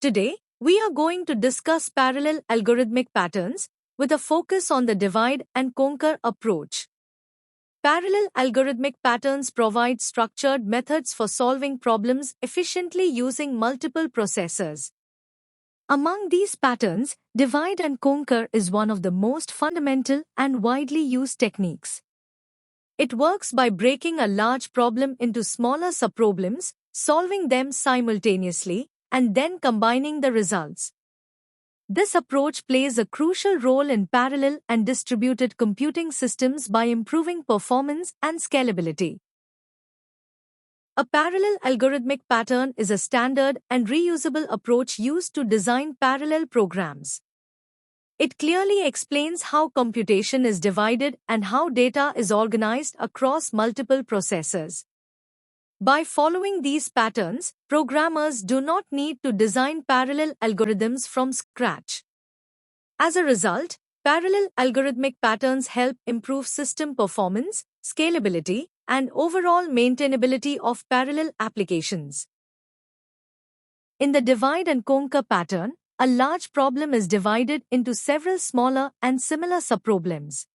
Today, we are going to discuss parallel algorithmic patterns with a focus on the divide and conquer approach. Parallel algorithmic patterns provide structured methods for solving problems efficiently using multiple processors. Among these patterns, divide and conquer is one of the most fundamental and widely used techniques. It works by breaking a large problem into smaller subproblems, solving them simultaneously, and then combining the results. This approach plays a crucial role in parallel and distributed computing systems by improving performance and scalability. A parallel algorithmic pattern is a standard and reusable approach used to design parallel programs. It clearly explains how computation is divided and how data is organized across multiple processors. By following these patterns, programmers do not need to design parallel algorithms from scratch. As a result, parallel algorithmic patterns help improve system performance, scalability, and overall maintainability of parallel applications. In the divide and conquer pattern, a large problem is divided into several smaller and similar subproblems.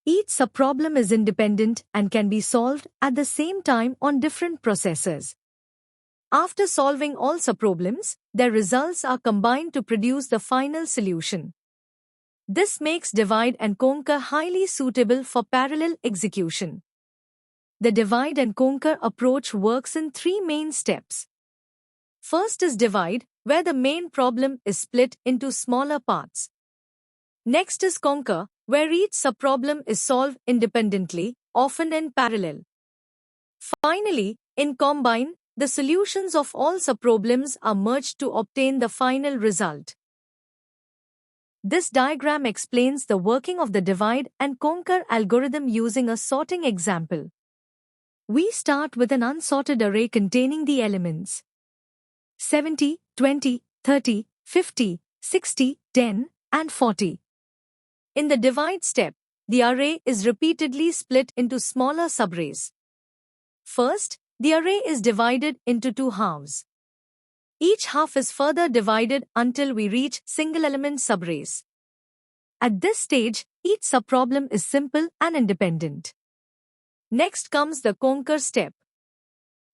Each subproblem is independent and can be solved at the same time on different processors. After solving all subproblems, their results are combined to produce the final solution. This makes divide and conquer highly suitable for parallel execution. The divide and conquer approach works in three main steps. First is divide, where the main problem is split into smaller parts. Next is conquer, where each subproblem is solved independently, often in parallel. Finally, in combine, the solutions of all subproblems are merged to obtain the final result. This diagram explains the working of the divide and conquer algorithm using a sorting example. We start with an unsorted array containing the elements 70, 20, 30, 50, 60, 10, and 40. In the divide step, the array is repeatedly split into smaller subarrays. First, the array is divided into two halves. Each half is further divided until we reach single-element subarrays. At this stage, each subproblem is simple and independent. Next comes the conquer step.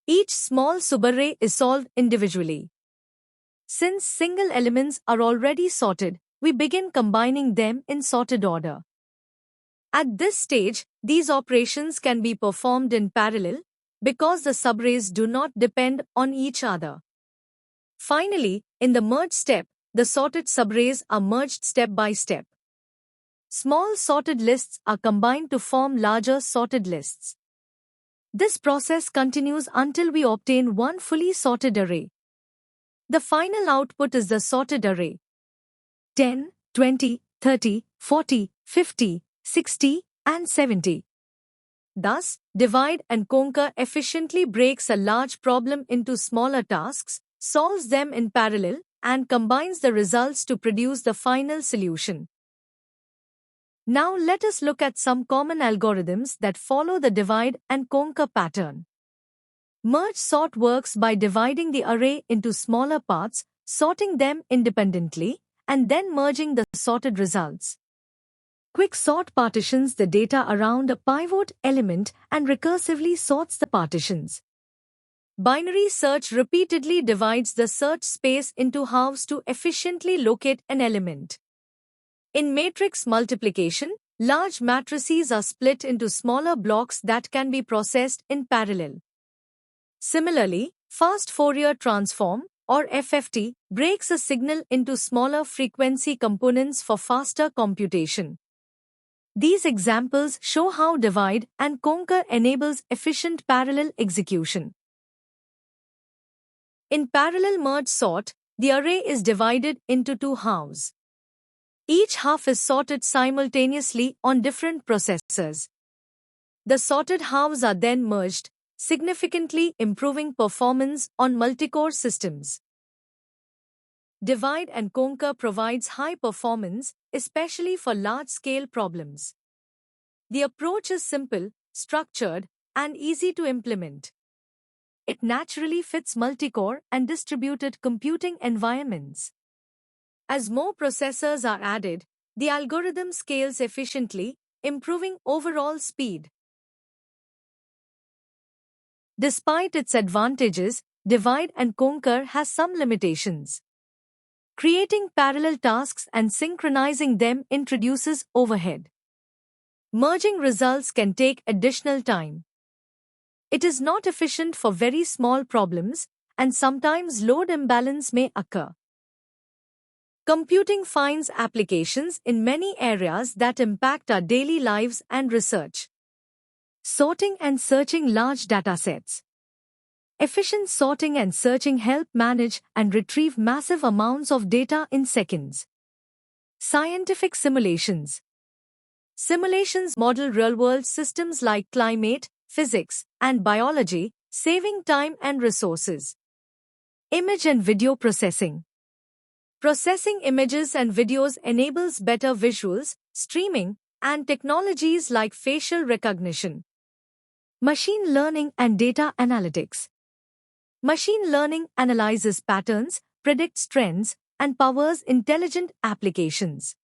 Each small subarray is solved individually. Since single elements are already sorted, we begin combining them in sorted order. At this stage, these operations can be performed in parallel because the subarrays do not depend on each other. Finally, in the merge step, the sorted subarrays are merged step by step. Small sorted lists are combined to form larger sorted lists. This process continues until we obtain one fully sorted array. The final output is the sorted array. 10, 20, 30, 40, 50, 60, and 70. Thus, divide and conquer efficiently breaks a large problem into smaller tasks, solves them in parallel, and combines the results to produce the final solution. Now let us look at some common algorithms that follow the divide and conquer pattern. Merge sort works by dividing the array into smaller parts, sorting them independently, and then merging the sorted results. Quicksort partitions the data around a pivot element and recursively sorts the partitions. Binary search repeatedly divides the search space into halves to efficiently locate an element. In matrix multiplication, large matrices are split into smaller blocks that can be processed in parallel. Similarly, fast Fourier transform, or FFT, breaks a signal into smaller frequency components for faster computation. These examples show how divide and conquer enables efficient parallel execution. In parallel merge sort, the array is divided into two halves. Each half is sorted simultaneously on different processors. The sorted halves are then merged, significantly improving performance on multi-core systems. Divide and conquer provides high performance, especially for large-scale problems. The approach is simple, structured, and easy to implement. It naturally fits multi-core and distributed computing environments. As more processors are added, the algorithm scales efficiently, improving overall speed. Despite its advantages, divide and conquer has some limitations. Creating parallel tasks and synchronizing them introduces overhead. Merging results can take additional time. It is not efficient for very small problems, and sometimes load imbalance may occur. Computing finds applications in many areas that impact our daily lives and research. Sorting and searching large datasets. Efficient sorting and searching help manage and retrieve massive amounts of data in seconds. Scientific simulations. Simulations model real-world systems like climate, physics, and biology, saving time and resources. Image and video processing. Processing images and videos enables better visuals, streaming, and technologies like facial recognition. Machine learning and data analytics. Machine learning analyzes patterns, predicts trends, and powers intelligent applications.